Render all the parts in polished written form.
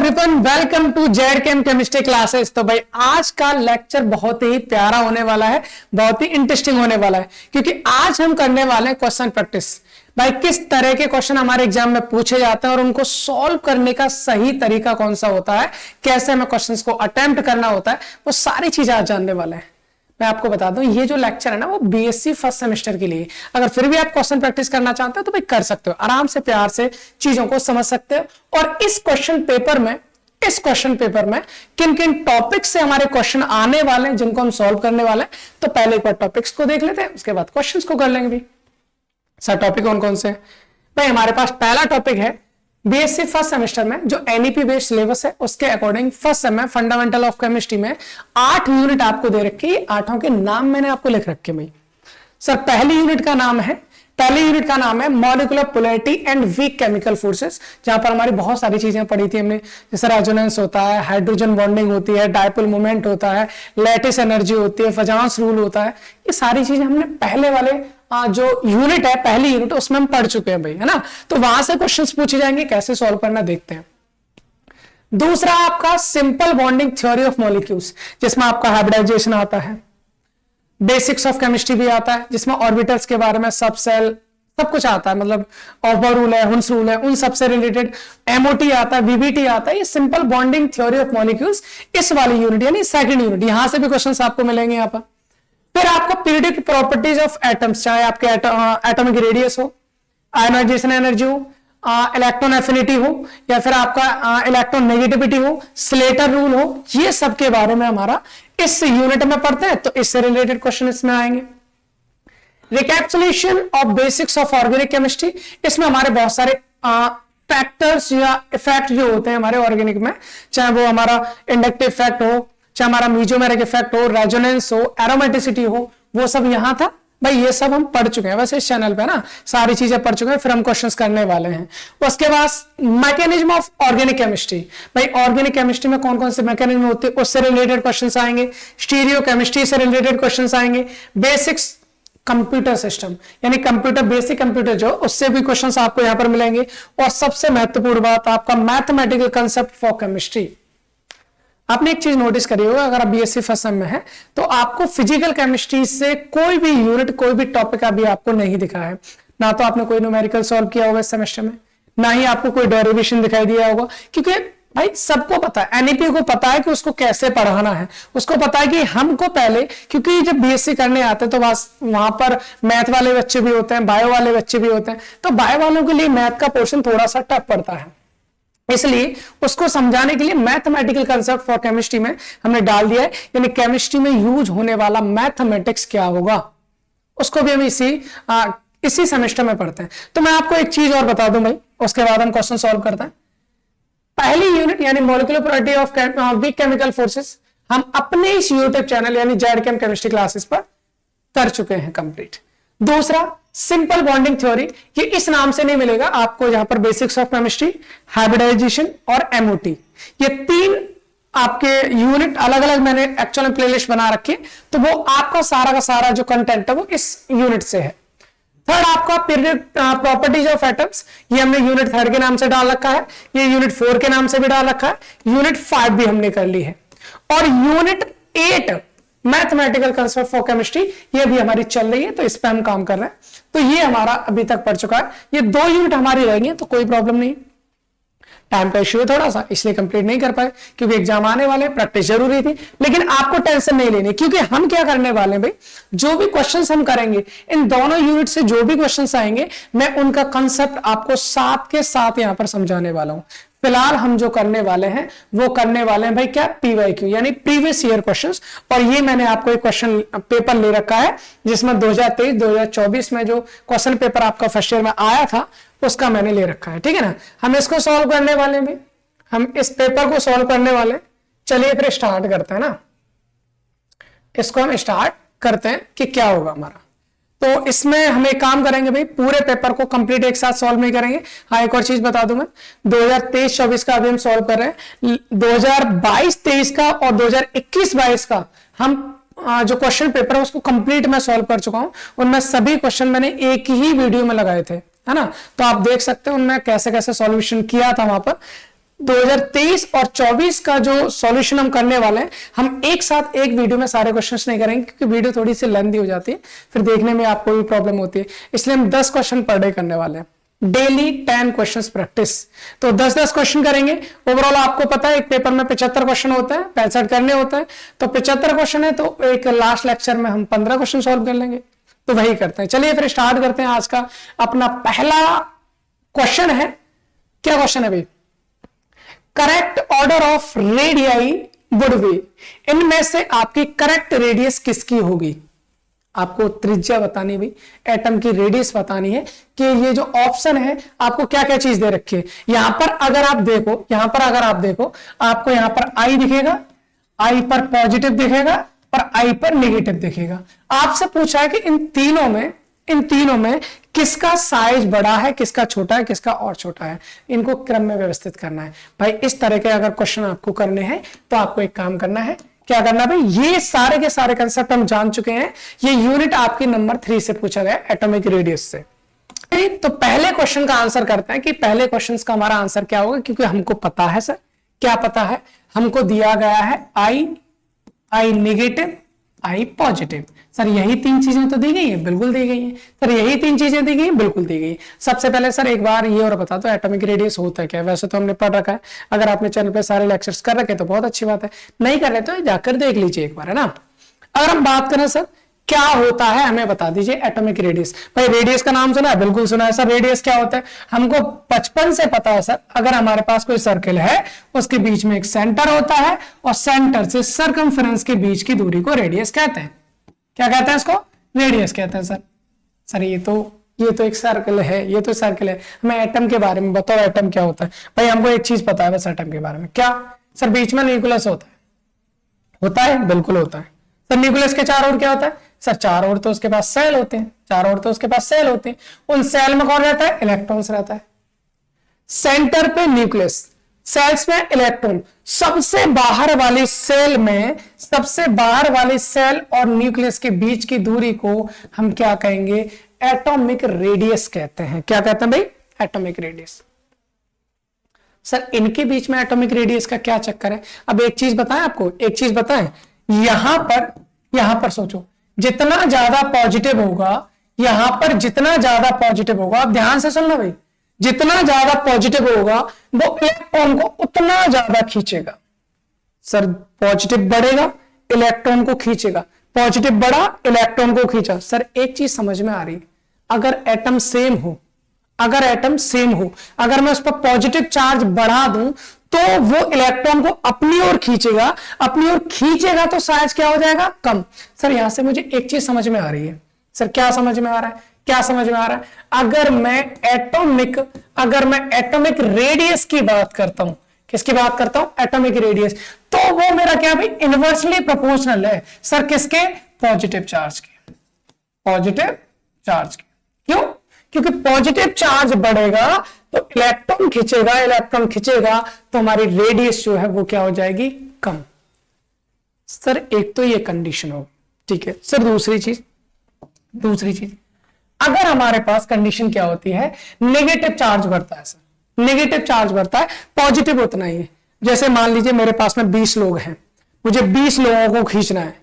Everyone, welcome to ZKM chemistry classes. तो भाई आज का लेक्चर बहुत ही प्यारा होने वाला है, बहुत ही इंटरेस्टिंग होने वाला है, क्योंकि आज हम करने वाले हैं क्वेश्चन प्रैक्टिस। भाई किस तरह के क्वेश्चन हमारे एग्जाम में पूछे जाते हैं और उनको सॉल्व करने का सही तरीका कौन सा होता है, कैसे हमें क्वेश्चंस को अटेम्प्ट करना होता है, वो सारी चीजें आज जानने वाले हैं। मैं आपको बता दूं, ये जो लेक्चर है ना, वो बीएससी फर्स्ट सेमेस्टर के लिए। अगर फिर भी आप क्वेश्चन प्रैक्टिस करना चाहते हो तो भाई कर सकते हो, आराम से प्यार से चीजों को समझ सकते हो। और इस क्वेश्चन पेपर में किन किन टॉपिक से हमारे क्वेश्चन आने वाले हैं, जिनको हम सॉल्व करने वाले हैं, तो पहले एक बार टॉपिक्स को देख लेते हैं, उसके बाद क्वेश्चंस को कर लेंगे। भी सर टॉपिक कौन कौन से भाई? हमारे पास पहला टॉपिक है बीएससी फर्स्ट सेमेस्टर में जो एनईपी बेस्ड सिलेबस है, उसके अकॉर्डिंग फर्स्ट सेम में फंडामेंटल ऑफ केमिस्ट्री में 8 यूनिट आपको दे रखी है। 8 के नाम मैंने आपको लिख रखे भाई। सर पहली यूनिट का नाम है molecular polarity and weak chemical forces, जहां पर हमारी बहुत सारी चीजें पढ़ी थी हमने, जैसे रेजोनेंस होता है, हाइड्रोजन बॉन्डिंग होती है, डायपोल मूवमेंट होता है, लैटिस एनर्जी होती है, फजांस रूल होता है। ये सारी चीजें हमने पहले वाले जो यूनिट है, पहली यूनिट, उसमें हम पढ़ चुके हैं भाई, है ना। तो वहां से क्वेश्चंस पूछे जाएंगे, कैसे सॉल्व करना देखते हैं। दूसरा आपका simple bonding theory of molecules, जिसमें आपका हाइब्रिडाइजेशन आता है, बेसिक्स ऑफ केमिस्ट्री भी आता है, जिसमें ऑर्बिटल्स के बारे में, सब सेल, सब कुछ आता है, मतलब ऑफबाउर रूल है, हुन्स रूल है, उन सबसे रिलेटेड एमओटी आता है, वीबीटी आता है। ये simple bonding theory of molecules इस वाली यूनिट यानी सेकंड यूनिट, यहां से भी क्वेश्चंस आपको मिलेंगे यहाँ पर। फिर आपका पीरियडिक प्रॉपर्टीज ऑफ एटम्स, चाहे आपके एटॉमिक रेडियस हो, आयनाइजेशन एनर्जी हो, इलेक्ट्रॉन एफिनिटी हो, या फिर आपका इलेक्ट्रॉन नेगेटिविटी हो, स्लेटर रूल हो, ये सब के बारे में हमारा इस यूनिट में पढ़ते हैं, तो इससे रिलेटेड क्वेश्चन इसमें आएंगे। Recapsulation of basics of organic chemistry, इसमें हमारे बहुत सारे फैक्टर्स या इफेक्ट जो होते हैं हमारे ऑर्गेनिक में, चाहे वो हमारा इंडक्टिव इफेक्ट हो, चाहे हमारा मेसोमेरिक इफेक्ट हो, रेजोनेंस हो, एरोमेटिसिटी हो, वो सब यहां था भाई। ये सब हम पढ़ चुके हैं वैसे इस चैनल पे ना, सारी चीजें पढ़ चुके हैं। फिर हम क्वेश्चंस करने वाले हैं। उसके बाद मैकेनिज्म ऑफ ऑर्गेनिक केमिस्ट्री, भाई ऑर्गेनिक केमिस्ट्री में कौन कौन से मैकेनिज्म होते हैं, उससे रिलेटेड क्वेश्चंस आएंगे। स्टीरियो केमिस्ट्री से रिलेटेड क्वेश्चंस आएंगे। बेसिक्स कंप्यूटर सिस्टम यानी कंप्यूटर, बेसिक कंप्यूटर जो, उससे भी क्वेश्चंस आपको यहां पर मिलेंगे। और सबसे महत्वपूर्ण बात, आपका मैथमेटिकल कंसेप्ट फॉर केमिस्ट्री। आपने एक चीज नोटिस करी होगा, अगर आप बीएससी फर्स्ट सेम में है तो आपको फिजिकल केमिस्ट्री से कोई भी यूनिट, कोई भी टॉपिक अभी आपको नहीं दिखा है। ना तो आपने कोई न्यूमेरिकल सॉल्व किया होगा इस सेमेस्टर में, ना ही आपको कोई डेरिवेशन दिखाई दिया होगा, क्योंकि भाई सबको पता है, एनईपी को पता है कि उसको कैसे पढ़ाना है, उसको पता है कि हमको पहले, क्योंकि जब बीएससी करने आते हैं तो वहां पर मैथ वाले बच्चे भी होते हैं, बायो वाले बच्चे भी होते हैं, तो बायो वालों के लिए मैथ का पोर्शन थोड़ा सा टफ पड़ता है, इसलिए उसको समझाने के लिए मैथमेटिकल कंसेप्ट फॉर केमिस्ट्री में हमने डाल दिया है। यानी केमिस्ट्री में यूज होने वाला मैथमेटिक्स क्या होगा, उसको भी हम इसी सेमेस्टर में पढ़ते हैं। तो मैं आपको एक चीज और बता दूं भाई, उसके बाद हम क्वेश्चन सॉल्व करते हैं। पहली यूनिट यानी molecular property of weak chemical forces हम अपने इस यूट्यूब चैनल यानी जेडकेएम केमिस्ट्री क्लासेस पर कर चुके हैं कंप्लीट। दूसरा सिंपल बॉन्डिंग थ्योरी, ये इस नाम से नहीं मिलेगा आपको, यहां पर बेसिक्स ऑफ केमिस्ट्री, हाइब्रिडाइजेशन और एमओटी, ये 3 आपके यूनिट अलग अलग मैंने एक्चुअल में प्लेलिस्ट बना रखी, तो वो आपका सारा का सारा जो कंटेंट है वो इस यूनिट से है। थर्ड आपका पीरियड प्रॉपर्टीज ऑफ एटम्स, ये हमने यूनिट 3 के नाम से डाल रखा है, ये यूनिट 4 के नाम से भी डाल रखा है, यूनिट 5 भी हमने कर ली है। और unit 8 mathematical concept for chemistry, ये भी हमारी चल रही है, तो इस पे हम काम कर रहे हैं। तो ये हमारा अभी तक पढ़ चुका है। ये 2 यूनिट हमारी रहेंगी तो कोई प्रॉब्लम नहीं। टाइम का इश्यू है थोड़ा सा, इसलिए कंप्लीट नहीं कर पाए, क्योंकि एग्जाम आने वाले, प्रैक्टिस जरूरी थी। लेकिन आपको टेंशन नहीं लेनी, क्योंकि हम क्या करने वाले हैं भाई, जो भी क्वेश्चंस हम करेंगे, इन दोनों यूनिट से जो भी क्वेश्चंस आएंगे, मैं उनका कंसेप्ट आपको साथ के साथ यहां पर समझाने वाला हूं। फिलहाल हम जो करने वाले हैं वो करने वाले हैं भाई क्या, पीवाईक्यू यानी प्रीवियस ईयर क्वेश्चंस। और ये मैंने आपको एक क्वेश्चन पेपर ले रखा है, जिसमें 2023-2024 में जो क्वेश्चन पेपर आपका फर्स्ट ईयर में आया था, उसका मैंने ले रखा है, ठीक है ना। हम इसको सॉल्व करने वाले हैं भाई, हम इस पेपर को सॉल्व करने वाले। चलिए फिर स्टार्ट करते हैं ना, इसको हम स्टार्ट करते हैं कि क्या होगा हमारा। तो इसमें हम एक काम करेंगे भाई, पूरे पेपर को कंप्लीट एक साथ सॉल्व नहीं करेंगे। हाँ, एक और चीज बता दूं मैं, 2023-24 का अभी हम सॉल्व कर रहे हैं, 2022-23 का और 2021-22 का हम जो क्वेश्चन पेपर है उसको कंप्लीट मैं सॉल्व कर चुका हूं। उनमें सभी क्वेश्चन मैंने एक ही वीडियो में लगाए थे, है ना। तो आप देख सकते हैं उनमें कैसे कैसे सॉल्यूशन किया था वहां पर। 2023 और 24 का जो सॉल्यूशन हम करने वाले हैं, हम एक साथ एक वीडियो में सारे क्वेश्चंस नहीं करेंगे क्योंकि वीडियो थोड़ी सी लेंथी हो जाती है, फिर देखने में आपको भी प्रॉब्लम होती है। इसलिए हम 10 क्वेश्चन पर डे करने वाले हैं, डेली 10 क्वेश्चंस प्रैक्टिस। तो 10-10 क्वेश्चन करेंगे। ओवरऑल आपको पता है एक पेपर में 75 क्वेश्चन होता है, 65 करने होता है, तो 75 क्वेश्चन है, तो एक लास्ट लेक्चर में हम 15 क्वेश्चन सॉल्व कर लेंगे। तो वही करते हैं। चलिए फिर स्टार्ट करते हैं। आज का अपना पहला क्वेश्चन है, क्या क्वेश्चन है भाई? Correct order of radii would be, इनमें से आपकी करेक्ट रेडियस किसकी होगी? आपको त्रिज्या बतानी भी, एटम की रेडियस बतानी है कि ये जो ऑप्शन है आपको क्या क्या चीज दे रखी है। यहां पर अगर आप देखो, आपको यहां पर आई दिखेगा, आई पर पॉजिटिव दिखेगा और आई पर नेगेटिव दिखेगा। आपसे पूछा है कि इन तीनों में किसका साइज बड़ा है, किसका छोटा है, किसका और छोटा है। इनको क्रम में व्यवस्थित करना है भाई। इस तरह के अगर क्वेश्चन आपको करने हैं तो आपको एक काम करना है, क्या करना भाई? ये सारे के सारे कंसेप्ट हम जान चुके हैं। ये यूनिट आपकी नंबर 3 से पूछा गया, एटॉमिक रेडियस से। तो पहले क्वेश्चन का आंसर करते हैं कि पहले क्वेश्चन का हमारा आंसर क्या होगा, क्योंकि हमको पता है सर, क्या पता है? हमको दिया गया है आई नेगेटिव, आई पॉजिटिव। सर यही 3 चीजें तो दी गई है, बिल्कुल दी गई है सर। यही 3 चीजें दी गई, बिल्कुल दी गई। सबसे पहले सर एक बार ये और बता दो एटॉमिक रेडियस होता क्या है। वैसे तो हमने पढ़ रखा है, अगर आपने चैनल पे सारे लेक्चर्स कर रखे तो बहुत अच्छी बात है, नहीं कर रहे तो जाकर देख लीजिए एक बार, है ना। अगर हम बात करें सर क्या होता है, हमें बता दीजिए एटॉमिक रेडियस। भाई रेडियस का नाम सुना है? बिल्कुल सुना है सर। रेडियस क्या होता है हमको बचपन से पता है सर। अगर हमारे पास कोई सर्किल है, उसके बीच में एक सेंटर होता है और सेंटर से सरकमफ्रेंस के बीच की दूरी को रेडियस कहते हैं। क्या कहते हैं इसको? रेडियस कहते हैं सर। ये तो एक सर्कल है, ये तो सर्कल है। हमें एटम के बारे में बताओ, एटम क्या होता है? भाई हमको एक चीज पता है बस एटम के बारे में, क्या सर? बीच में न्यूक्लियस होता है, बिल्कुल होता है सर। न्यूक्लियस के चारों ओर क्या होता है सर? चारों ओर तो उसके पास सेल होते हैं, उन सेल में कौन रहता है? इलेक्ट्रॉन्स रहता है। सेंटर पे न्यूक्लियस, सेल्स में इलेक्ट्रॉन। सबसे बाहर वाली सेल और न्यूक्लियस के बीच की दूरी को हम क्या कहेंगे? एटॉमिक रेडियस कहते हैं। क्या कहते हैं भाई? Atomic radius. सर इनके बीच में एटॉमिक रेडियस का क्या चक्कर है? अब एक चीज बताएं आपको, यहां पर सोचो, जितना ज्यादा पॉजिटिव होगा, यहां पर जितना ज्यादा पॉजिटिव होगा, आप ध्यान से सुनना भाई, जितना ज्यादा पॉजिटिव होगा वो इलेक्ट्रॉन को उतना ज्यादा खींचेगा। सर पॉजिटिव बढ़ेगा, इलेक्ट्रॉन को खींचेगा, पॉजिटिव बढ़ा, इलेक्ट्रॉन को खींचा। सर एक चीज समझ में आ रही है, अगर एटम सेम हो, अगर मैं उस पर पॉजिटिव चार्ज बढ़ा दूं तो वो इलेक्ट्रॉन को अपनी ओर खींचेगा, तो साइज क्या हो जाएगा? कम। सर यहां से मुझे एक चीज समझ में आ रही है सर। क्या समझ में आ रहा है? अगर मैं एटॉमिक रेडियस की बात करता हूं, किसकी बात करता हूं? Atomic radius. तो वो मेरा क्या भाई? इनवर्सली प्रोपोर्शनल है सर। किसके? पॉजिटिव चार्ज के। क्यों? क्योंकि पॉजिटिव चार्ज बढ़ेगा तो इलेक्ट्रॉन खींचेगा तो हमारी रेडियस जो है वो क्या हो जाएगी? कम। सर एक तो ये कंडीशन होगी, ठीक है सर। दूसरी चीज अगर हमारे पास कंडीशन क्या होती है? नेगेटिव चार्ज बढ़ता है सर, पॉजिटिव उतना ही है। जैसे मान लीजिए मेरे पास में 20 लोग हैं, मुझे 20 लोगों को खींचना है।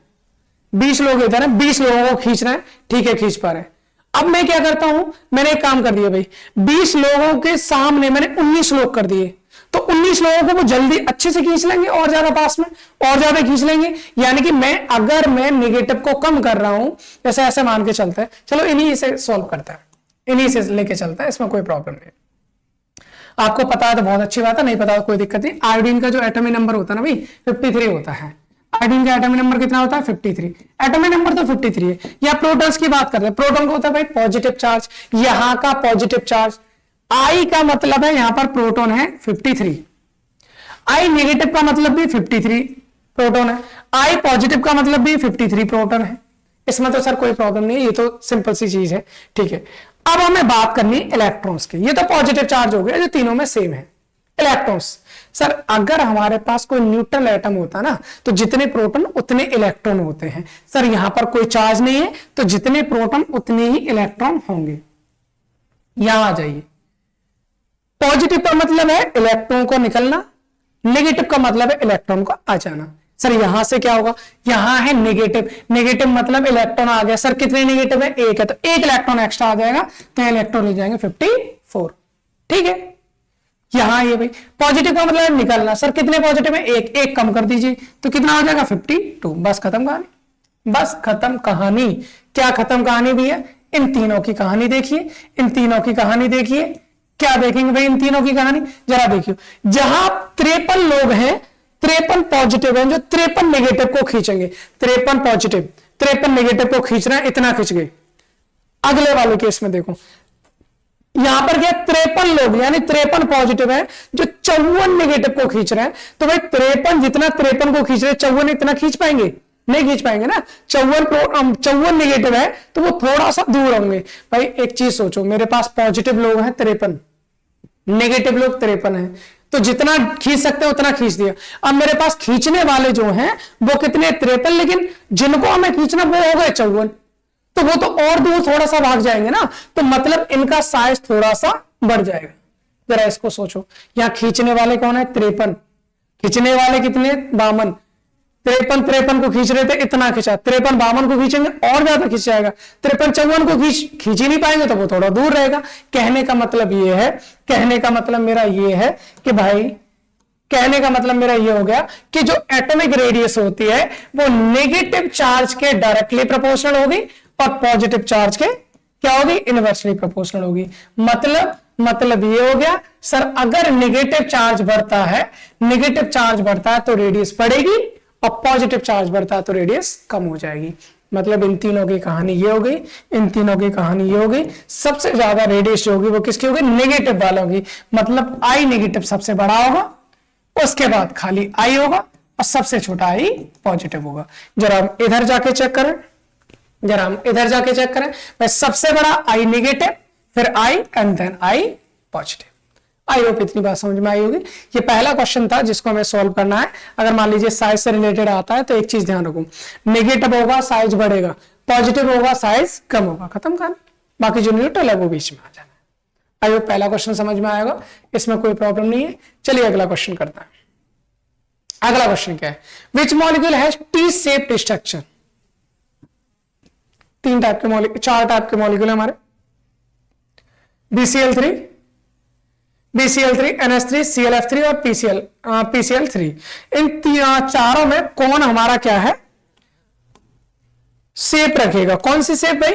20 लोग इधर है, 20 लोगों को खींचना है, ठीक है खींच पा रहे हैं। अब मैं क्या करता हूं, मैंने एक काम कर दिया भाई, 20 लोगों के सामने मैंने 19 लोग कर दिए, तो 19 लोगों को वो जल्दी अच्छे से खींच लेंगे और ज्यादा पास में और ज्यादा खींच लेंगे। यानी कि अगर मैं नेगेटिव को कम कर रहा हूं, जैसे ऐसे मान के चलते हैं, चलो इन्हीं से सॉल्व करते हैं, इन्हीं से लेके चलता है, इसमें कोई प्रॉब्लम नहीं। आपको पता है तो बहुत अच्छी बात है, नहीं पता तो कोई दिक्कत नहीं। आयोडीन का जो एटॉमिक नंबर होता है ना भाई 53 होता है। आयोडीन का एटॉमिक नंबर कितना होता है? 53। एटॉमिक नंबर तो 53 है। या प्रोटॉन्स की बात करते हैं, प्रोटॉन का होता है भाई पॉजिटिव चार्ज, यहां का पॉजिटिव चार्ज। आई का मतलब है यहां पर प्रोटॉन है 53, आई नेगेटिव का मतलब भी 53 प्रोटॉन है, आई पॉजिटिव का मतलब भी 53 प्रोटॉन है। इसमें तो सर कोई प्रॉब्लम नहीं है, ये तो सिंपल सी चीज है, ठीक है। अब हमें बात करनी है इलेक्ट्रॉन्स की। ये तो पॉजिटिव चार्ज हो गया जो तीनों में सेम है। इलेक्ट्रॉन्स, सर अगर हमारे पास कोई न्यूट्रल एटम होता ना तो जितने प्रोटॉन उतने इलेक्ट्रॉन होते हैं। सर यहां पर कोई चार्ज नहीं है तो जितने प्रोटॉन उतने ही इलेक्ट्रॉन होंगे। यहां आ जाइए, पॉजिटिव का मतलब है इलेक्ट्रॉन को निकलना, नेगेटिव का मतलब है इलेक्ट्रॉन को आ जाना। सर यहां से क्या होगा, यहां है नेगेटिव, नेगेटिव मतलब इलेक्ट्रॉन आ गया। सर कितने नेगेटिव है, एक है, तो एक इलेक्ट्रॉन एक्स्ट्रा आ जाएगा, तो इलेक्ट्रॉन ले जाएंगे 54। ठीक है, यहां ये भाई पॉजिटिव का मतलब है निकलना। सर कितने पॉजिटिव है, एक, एक कम कर दीजिए तो कितना हो जाएगा 52। बस खत्म कहानी, बस खत्म कहानी। क्या खत्म कहानी भी है, इन तीनों की कहानी देखिए, इन तीनों की कहानी देखिए। क्या देखेंगे भाई इन तीनों की कहानी, जरा देखिए। जहां 53 लोग हैं, 53 पॉजिटिव हैं, जो 53 नेगेटिव को खींचेंगे, 53 पॉजिटिव 53 नेगेटिव को खींच रहे हैं, इतना खींच गए। अगले वाले केस में देखो, यहां पर क्या 53 लोग यानी 53 पॉजिटिव है जो 54 नेगेटिव को खींच रहे हैं। तो भाई 53 जितना 53 को खींच रहे हैं, 54 इतना खींच पाएंगे, नहीं खींच पाएंगे ना। 54 नेगेटिव है तो वो थोड़ा सा दूर होंगे। भाई एक चीज सोचो, मेरे पास पॉजिटिव लोग हैं 53, नेगेटिव लोग 53 हैं, तो जितना खींच सकते हैं उतना खींच दिया। अब मेरे पास खींचने वाले जो हैं वो कितने 53, लेकिन जिनको हमें खींचना वो हो गए 54, तो वो तो और दूर थोड़ा सा भाग जाएंगे ना, तो मतलब इनका साइज थोड़ा सा बढ़ जाएगा। जरा इसको सोचो, यहां खींचने वाले कौन है 53, खींचने वाले कितने 52, 53 को खींच रहे थे, इतना खींचा, 53 52 को खींचेंगे और ज्यादा खींच जाएगा, 53 54 को खींच ही नहीं पाएंगे तो वो थोड़ा दूर रहेगा। कहने का मतलब ये है, कहने का मतलब मेरा ये है कि भाई, कहने का मतलब मेरा ये हो गया कि जो एटॉमिक रेडियस होती है वो नेगेटिव चार्ज के डायरेक्टली प्रोपोर्शनल होगी और पॉजिटिव चार्ज के क्या होगी, इनवर्सली प्रोपोर्शनल होगी। मतलब ये हो गया सर, अगर नेगेटिव चार्ज बढ़ता है, नेगेटिव चार्ज बढ़ता है तो रेडियस बढ़ेगी और पॉजिटिव चार्ज बढ़ता है तो रेडियस कम हो जाएगी। मतलब इन तीनों की कहानी ये हो गई, इन तीनों की कहानी ये हो गई। सबसे ज्यादा रेडियस जो होगी वो किसकी होगी, नेगेटिव वाला होगी। मतलब आई नेगेटिव सबसे बड़ा होगा, उसके बाद खाली आई होगा और सबसे छोटा आई पॉजिटिव होगा। जरा हम इधर जाके चेक करें, जरा हम इधर जाके चेक करें। भाई सबसे बड़ा आई नेगेटिव, फिर I and then I positive. I hope इतनी बात समझ में आई होगी। ये पहला क्वेश्चन था जिसको हमें सॉल्व करना है। अगर मान लीजिए साइज से रिलेटेड आता है तो एक चीज ध्यान रखो, नेगेटिव होगा साइज बढ़ेगा, पॉजिटिव होगा साइज कम होगा, खत्म कहानी। बाकी जो न्यूट्रल है वो बीच में आ जाना है। आई होप पहला क्वेश्चन समझ में आएगा, इसमें कोई प्रॉब्लम नहीं है। चलिए अगला क्वेश्चन करता है। अगला क्वेश्चन क्या है, which molecule has T shaped structure. तीन टाइप के मॉलिक्यूल, चार टाइप के मॉलिक्यूल है हमारे, BCl3, BCl3, NH3, ClF3 और PCl3। इन चारों में कौन हमारा क्या है, शेप रखेगा। कौन सी शेप भाई,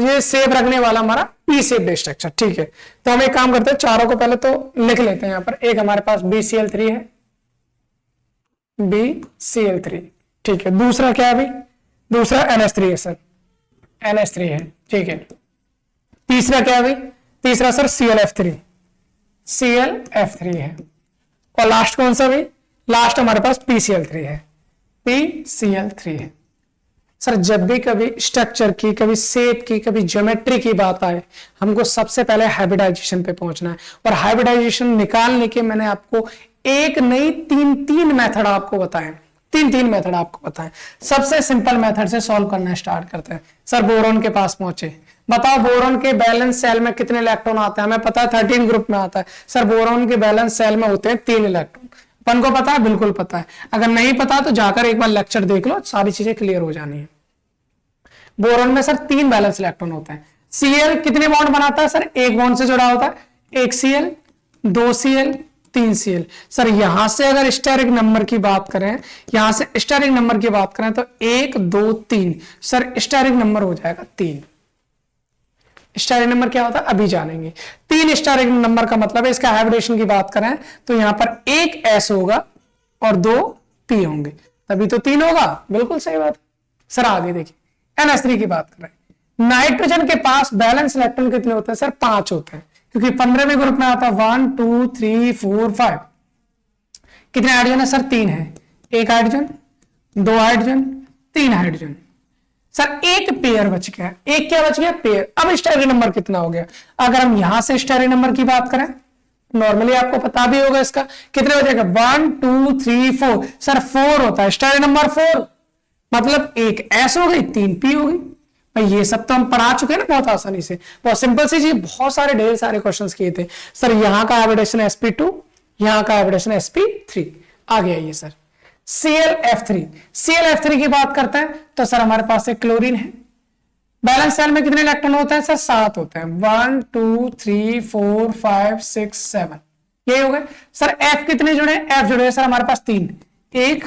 ये शेप रखने वाला हमारा पी शेप स्ट्रक्चर। ठीक है, तो हम एक काम करते हैं, चारों को पहले तो लिख लेते हैं। यहां पर एक हमारे पास BCl3 है, BCl3। ठीक है, दूसरा क्या है भाई, दूसरा NH3 है सर, NH3 है। ठीक है, तीसरा क्या है भाई, तीसरा सर ClF3 है। और लास्ट कौन सा भाई, लास्ट हमारे पास PCl3 है, PCl3 है। सर जब भी कभी स्ट्रक्चर की, कभी शेप की, कभी ज्योमेट्री की बात आए, हमको सबसे पहले हाइब्रिडाइजेशन पे पहुंचना है। और हाइब्रिडाइजेशन निकालने के मैंने आपको एक नहीं तीन मेथड आपको बताए, तीन मेथड आपको बताएं। सबसे सिंपल मेथड से सॉल्व करना स्टार्ट करते हैं। सर बोरॉन के पास पहुंचे, बताओ बोरॉन के बैलेंस सेल में कितने इलेक्ट्रॉन आते हैं, हमें पता है 13 ग्रुप में आता है। सर बोरॉन के बैलेंस सेल में होते हैं 3 इलेक्ट्रॉन। अपन को पता है, बिल्कुल पता है। अगर नहीं पता तो जाकर एक बार लेक्चर देख लो, सारी चीजें क्लियर हो जानी है। बोरॉन में सर 3 बैलेंस इलेक्ट्रॉन होते हैं। Cl कितने बॉन्ड बनाता है सर, एक बॉन्ड से जुड़ा होता है, 1 Cl, 2 Cl, 3 Cl। सर यहां से अगर स्टेरिक नंबर की बात करें, यहां से स्टेरिक नंबर की बात करें तो 1 2 3, सर स्टेरिक नंबर हो जाएगा 3। स्टेरिक नंबर क्या होता है अभी जानेंगे। 3 स्टेरिक नंबर का मतलब है, इसका हाइब्रिडेशन की बात करें तो यहां पर 1 S होगा और 2 P होंगे, तभी तो 3 होगा। बिल्कुल सही बात। सर आगे देखिए, NH3 की बात करें, नाइट्रोजन के पास बैलेंस इलेक्ट्रॉन कितने होते हैं सर, 5 होते हैं, क्योंकि 15वें ग्रुप में आता है 1 2 3 4 5। कितने हाइड्रोजन है सर, 3 है, 1 हाइड्रोजन, 2 हाइड्रोजन, 3 हाइड्रोजन। सर एक पेयर बच गया, एक क्या बच गया, पेयर। अब स्टेरिक नंबर कितना हो गया, अगर हम यहां से स्टेरिक नंबर की बात करें, नॉर्मली आपको पता भी होगा इसका, कितने हो जाएगा 1 2 3 4। सर 4 होता है स्टेरिक नंबर 4, मतलब 1 S हो गई, 3 P हो गई। भाई ये सब तो हम पढ़ा चुके हैं ना बहुत आसानी से, बहुत सिंपल सी चीज, बहुत सारे ढेर सारे क्वेश्चंस किए थे सर। यहाँ का हाइब्रिडेशन sp2, यहाँ का हाइब्रिडेशन sp3 आ गया ये सर। ClF3, ClF3 की बात करते हैं तो सर हमारे पास एक क्लोरीन है। बैलेंस सेल में कितने इलेक्ट्रॉन होते हैं सर? 7 होते हैं। 1 2 3 4 5 6 7, यही हो गए सर। F कितने जुड़े हैं? F जुड़े हैं सर हमारे पास 3, 1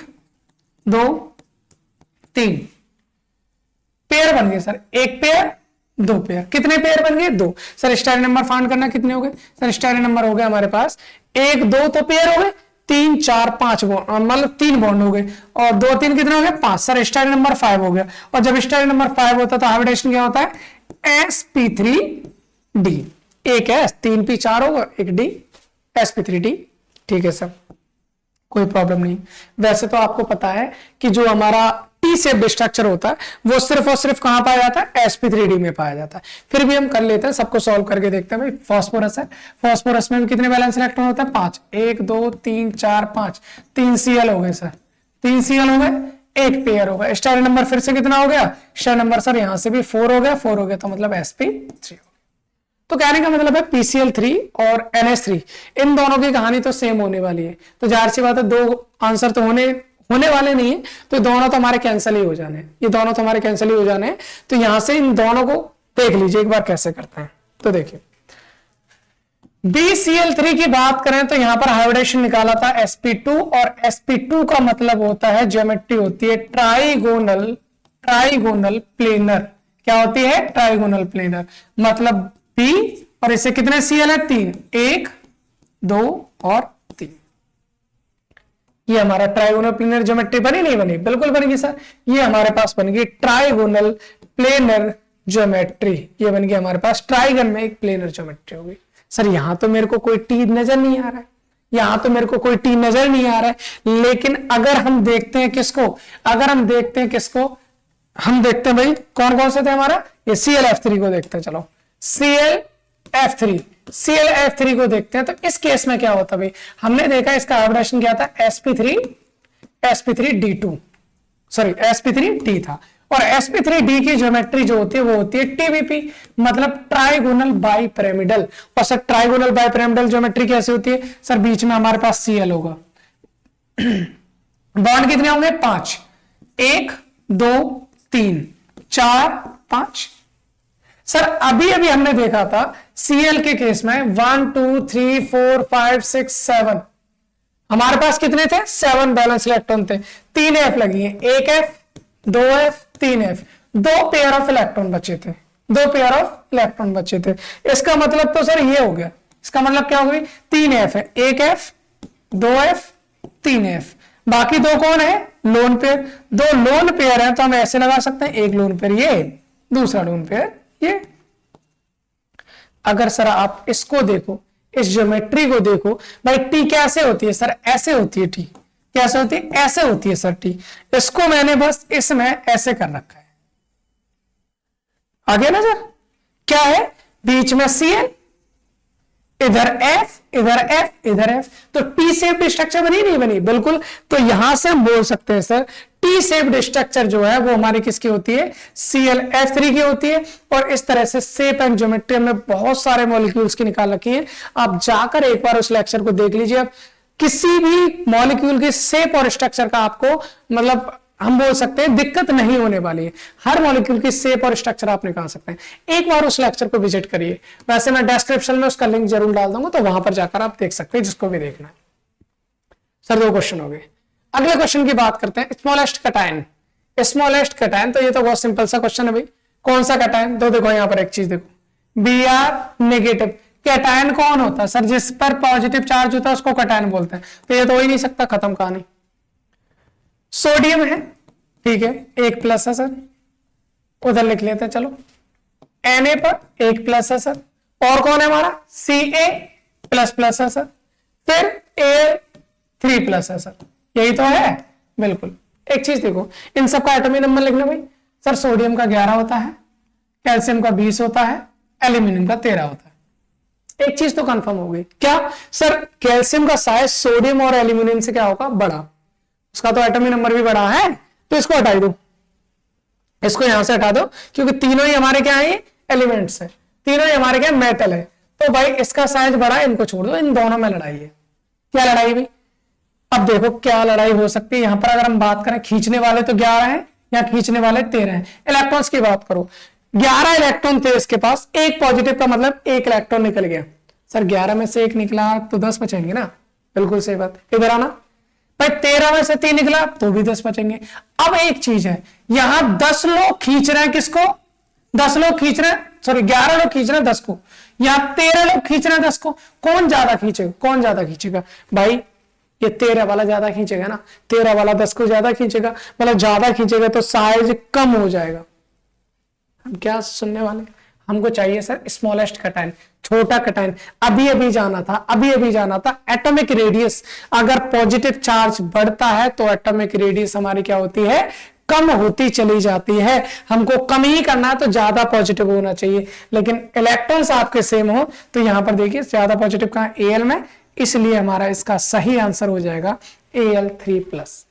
2 3 पेयर बन गए सर। एक पेयर, दो पेयर, कितने पेयर बन गए? 2 सर। स्टाइल नंबर फाइंड करना, कितने हो गए सर? स्टाइल नंबर हो गया हमारे पास 1 2 तो पेयर हो गए, 3 4 5 मतलब 3 बॉन्ड हो गए, और 2 3 कितने हो गए? 5 सर। स्टाइल नंबर 5 हो गया। और जब स्टाइल नंबर 5 होता है तो हाइब्रिडेशन क्या होता है? sp3d। एक s 3 p 4 होगा, एक d sp3d। ठीक है सर, कोई प्रॉब्लम नहीं। वैसे तो आपको पता है कि जो हमारा टी शेप्ड स्ट्रक्चर होता है वो सिर्फ और सिर्फ कहां पाया जाता है? sp3d में पाया जाता है। फिर भी हम कर लेते हैं, सबको सॉल्व करके देखते हैं। भाई फास्फोरस है, फास्फोरस में भी कितने बैलेंस इलेक्ट्रॉन होता है? 5, 1 2 3 4 5, 3 Cl हो गए सर। 3 Cl हो गए, एक पेयर हो गया। स्टाइल नंबर फिर से कितना हो गया? स्टाइल नंबर सर यहां से भी 4 हो गया, 4 हो गया तो मतलब sp3 हो गया। तो कहने का मतलब है PCl3 और NH3 इन दोनों की कहानी तो सेम होने वाली है। तो जाहिर सी बात है दो आंसर तो होने वाले नहीं है, तो दोनों तो हमारे कैंसिल ही हो जाने हैं। ये दोनों तो हमारे कैंसिल ही हो जाने हैं। तो यहां से इन दोनों को देख लीजिए एक बार कैसे करते हैं। तो देखिए BCl3 की बात करें तो यहां पर हाइब्रिडेशन निकाला था sp2, और sp2 का मतलब होता है, ज्योमेट्री होती है ट्राइगोनल प्लेनर। क्या होती है? Trigonal planar. मतलब B, और इससे कितने Cl है? 3, 1 2 और 3। ये हमारा ट्राइगोनल प्लेनर ज्योमेट्री बनी नहीं बनी? बिल्कुल बनेगी सर। ये हमारे पास बन गई ट्राइगोनल प्लेनर ज्योमेट्री। ये बन गया हमारे पास ट्राइगन में एक प्लेनर ज्योमेट्री होगी। सर यहां तो मेरे को कोई टी नजर नहीं आ रहा है, यहां तो मेरे को कोई टी नजर नहीं आ रहा है। लेकिन अगर हम देखते हैं किसको, हम देखते हैं भाई कौन कौन से थे हमारा? ये ClF3 को देखते हैं। चलो ClF3 को देखते हैं। तो इस केस में क्या होता भाई? हमने देखा इसका हाइब्रिडेशन क्या था? sp3d2, सॉरी sp3d था। और sp3d की ज्योमेट्री जो होती है वो होती है TBP, मतलब ट्राइगोनल बाइपिरामिडल। और सर ट्राइगोनल बाइपिरामिडल ज्योमेट्री कैसे होती है? सर बीच में हमारे पास Cl होगा, बॉन्ड कितने होंगे? 5, 1 2 3 4 5। सर अभी हमने देखा था Cl के केस में 1 2 3 4 5 6 7, हमारे पास कितने थे? 7 बैलेंस इलेक्ट्रॉन थे। 3 F लगी है, 1 F 2 F 3 F, 2 pair of electron बचे थे, 2 पेयर ऑफ इलेक्ट्रॉन बचे थे। इसका मतलब तो सर ये हो गया। इसका मतलब क्या हो गई? 3 F है, 1 F 2 F 3 F, बाकी 2 कौन है? Lone pair. 2 लोन पेयर है तो हम ऐसे लगा सकते हैं, एक लोन पेयर ये, दूसरा लोन पेयर ये। अगर सर आप इसको देखो, इस ज्योमेट्री को देखो भाई, टी कैसे होती है सर? ऐसे होती है टी। कैसे होती है? ऐसे होती है सर टी। इसको मैंने बस इसमें ऐसे कर रखा है, आगे ना सर? क्या है? बीच में Cl, इधर F, इधर F, इधर F। तो टी शेप्ड स्ट्रक्चर बनी नहीं बनी? बिल्कुल। तो यहां से हम बोल सकते हैं सर टी शेप्ड स्ट्रक्चर जो है वो हमारी किसकी होती है? ClF3 की होती है। और इस तरह से शेप एंड ज्योमेट्री हमने बहुत सारे मॉलिक्यूल्स की निकाल रखी है। आप जाकर एक बार उस लेक्चर को देख लीजिए। आप किसी भी मॉलिक्यूल की शेप और स्ट्रक्चर का आपको मतलब हम बोल सकते हैं दिक्कत नहीं होने वाली है। हर मॉलिक्यूल की शेप और स्ट्रक्चर आप निकाल सकते हैं। एक बार उस लेक्चर को विजिट करिए। वैसे मैं डिस्क्रिप्शन में उसका लिंक जरूर डाल दूंगा, तो वहां पर जाकर आप देख सकते हैं, जिसको भी देखना है। सर 2 क्वेश्चन हो गए। अगले क्वेश्चन की बात करते हैं, स्मॉलेस्ट कैटायन। स्मॉलेस्ट कैटायन, तो ये तो बहुत सिंपल सा क्वेश्चन है भाई। कौन सा कैटायन? तो देखो यहाँ पर एक चीज देखो, Br नेगेटिव। कैटायन कौन होता है सर? जिस पर पॉजिटिव चार्ज होता है उसको कैटायन बोलते हैं। तो ये तो हो ही नहीं सकता, खत्म कहानी। सोडियम है, ठीक है, 1 प्लस है सर, उधर लिख लेते हैं। चलो Na पर 1 प्लस है सर, और कौन है हमारा? Ca प्लस प्लस है सर, फिर Al3 प्लस है सर। यही तो है, बिल्कुल। एक चीज देखो, इन सब का एटॉमिक नंबर लिखना भाई। सर सोडियम का 11 होता है, कैल्शियम का 20 होता है, एल्यूमिनियम का 13 होता है। एक चीज तो कंफर्म हो गई, क्या सर? कैल्शियम का साइज सोडियम और एल्यूमिनियम से क्या होगा? बड़ा। उसका तो एटॉमिक नंबर भी बड़ा है, तो इसको हटाई दो। इसको यहां से हटा दो क्योंकि तीनों ही हमारे क्या है, एलिमेंट्स है, तीनों ही हमारे क्या मेटल है। तो भाई इसका साइज बड़ा है, इनको छोड़ दो, इन दोनों में लड़ाई है। क्या लड़ाई भाई? अब देखो क्या लड़ाई हो सकती है यहां पर। अगर हम बात करें खींचने वाले तो 11 हैं, या खींचने वाले 13 हैं। इलेक्ट्रॉन्स की बात करो, 11 इलेक्ट्रॉन थे इसके पास, एक पॉजिटिव का मतलब एक इलेक्ट्रॉन निकल गया। सर 11 में से एक निकला तो 10 बचेंगे ना, बिल्कुल सही बात। इधर आना भाई, 13 में से 3 निकला तो भी 10 बचेंगे। अब एक चीज है, यहां 10 लोग खींच रहे हैं किसको, 10 लोग खींच रहे हैं, सॉरी 11 लोग खींच रहे हैं 10 को, यहां 13 लोग खींच रहे हैं 10 को। कौन ज्यादा खींचेगा, कौन ज्यादा खींचेगा भाई? ये 13 वाला ज्यादा खींचेगा ना, 13 वाला 10 को ज्यादा खींचेगा, मतलब ज्यादा खींचेगा तो साइज कम हो जाएगा। हम क्या सुनने वाले, हमको चाहिए सर स्मॉलेस्ट कटाइन, छोटा कटाइन। अभी अभी जाना था, अभी अभी जाना था। एटॉमिक रेडियस, अगर पॉजिटिव चार्ज बढ़ता है तो एटॉमिक रेडियस हमारी क्या होती है, कम होती चली जाती है। हमको कम ही करना है तो ज्यादा पॉजिटिव होना चाहिए, लेकिन इलेक्ट्रॉन्स आपके सेम हो तो यहां पर देखिए ज्यादा पॉजिटिव कहां, Al में, इसलिए हमारा इसका सही आंसर हो जाएगा Al3+।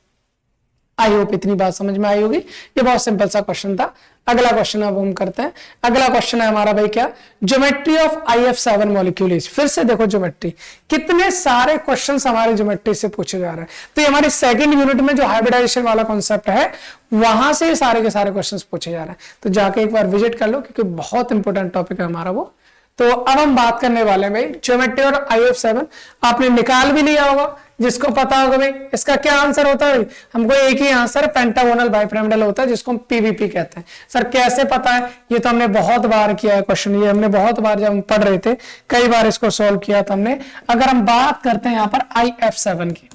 आई होप इतनी बात समझ में आई होगी। ये बहुत सिंपल सा क्वेश्चन था। अगला क्वेश्चन अब हम करते हैं। अगला क्वेश्चन है हमारा भाई क्या, geometry of IF7 molecule is. फिर से देखो ज्योमेट्री, कितने सारे क्वेश्चंस हमारे ज्योमेट्री से पूछे जा रहे हैं। तो ये हमारी सेकंड यूनिट में जो हाइब्रिडाइजेशन वाला कॉन्सेप्ट है वहां से सारे के सारे क्वेश्चंस पूछे जा रहे हैं। तो जाके एक बार विजिट कर लो क्योंकि बहुत इंपॉर्टेंट टॉपिक है हमारा वो। तो अब हम बात करने वाले हैं भाई ज्योमेट्री और IF7। आपने निकाल भी लिया होगा, जिसको पता होगा भाई इसका क्या आंसर होता है। हमको एक ही आंसर पेंटागोनल बाइपिरामिडल होता है, जिसको हम PVP कहते हैं। सर कैसे पता है? ये तो हमने बहुत बार किया है क्वेश्चन, ये हमने बहुत बार जब हम पढ़ रहे थे कई बार इसको सॉल्व किया था हमने। अगर हम बात करते हैं यहाँ पर IF7 की,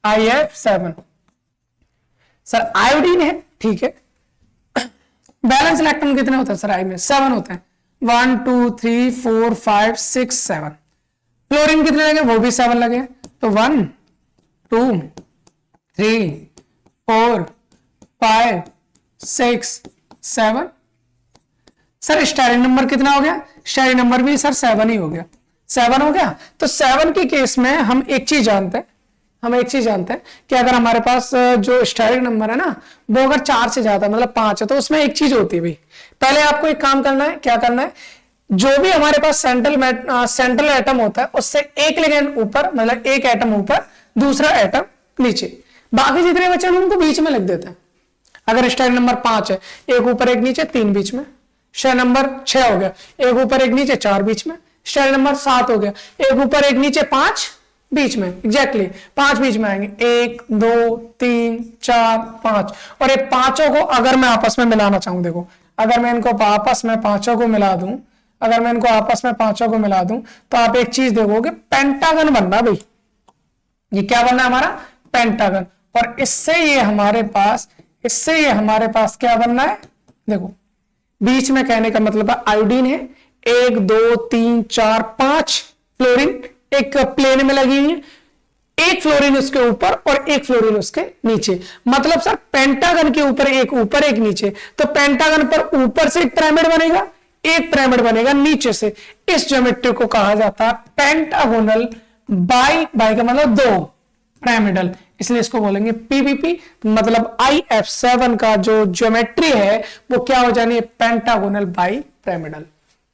IF7 सर आयोडीन है, ठीक है। बैलेंस इलेक्ट्रॉन कितने होते हैं सर आई में? 7 होते हैं। 1 2 3 4 5 6 7। क्लोरीन कितने लगे? वो भी 7 लगे। तो 1 2 3 4 5 6 7। सर स्टाइलिंग नंबर कितना हो गया? स्टाइलिंग नंबर भी सर 7 ही हो गया। 7 हो गया। तो 7 के केस में हम एक चीज जानते हैं, कि अगर हमारे पास जो स्टाइलिंग नंबर है ना वो अगर 4 से ज्यादा मतलब 5 है तो उसमें एक चीज होती है भाई। पहले आपको एक काम करना है, क्या करना है, जो भी हमारे पास सेंट्रल एटम होता है उससे एक लिगेंड ऊपर, मतलब एक एटम ऊपर दूसरा एटम नीचे, बाकी जितने बचे हैं उनको बीच में लिख देते हैं। अगर स्टाइलिंग नंबर 5 है, एक ऊपर एक नीचे 3 बीच में। स्टाइलिंग नंबर 6 हो गया, एक ऊपर एक नीचे 4 बीच में। स्टाइलिंग नंबर 7 हो गया, एक ऊपर एक नीचे 5 बीच में। एग्जैक्टली 5 बीच में आएंगे, 1 2 3 4 5। और ये पांचों को अगर मैं आपस में मिलाना चाहूं, देखो अगर मैं इनको आपस में पांचों को मिला दूं, तो आप एक चीज देखोगे, पेंटागन बनना भाई। ये क्या बनना है हमारा? पेंटागन। और इससे ये हमारे पास क्या बनना है? देखो बीच में कहने का मतलब है आयोडीन है, 1 2 3 4 5 फ्लोरीन एक प्लेन में लगी हुई है, एक फ्लोरीन उसके ऊपर और एक फ्लोरीन उसके नीचे। मतलब सर पेंटागन के ऊपर एक नीचे, तो पेंटागन पर ऊपर से एक पिरामिड बनेगा, एक पिरामिड बनेगा नीचे से। इस ज्योमेट्री को कहा जाता है पेंटागोनल बाई का मतलब 2 पिरामिडल, इसलिए इसको बोलेंगे PVP। मतलब IF7 का जो ज्योमेट्री है वो क्या हो जानी है? Pentagonal bi pyramidal.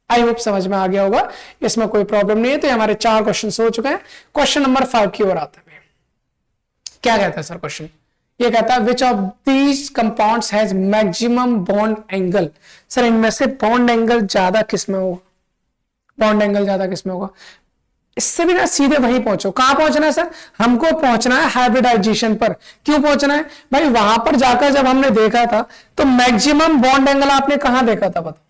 I hope समझ में आ गया होगा, इसमें कोई प्रॉब्लम नहीं है। तो हमारे 4 क्वेश्चन हो चुके हैं। क्वेश्चन नंबर 5 की ओर आते हैं। क्या कहता है सर क्वेश्चन? ये कहता है which of these compounds has maximum bond angle. Sir इनमें से बॉन्ड एंगल ज्यादा किसमें होगा? इससे भी ना सीधे वहीं पहुंचो। कहां पहुंचना है सर? हमको पहुंचना है हाइब्रिडाइजेशन पर। क्यों पहुंचना है भाई? वहां पर जाकर जब हमने देखा था तो मैक्सिमम बॉन्ड एंगल आपने कहां देखा था? पता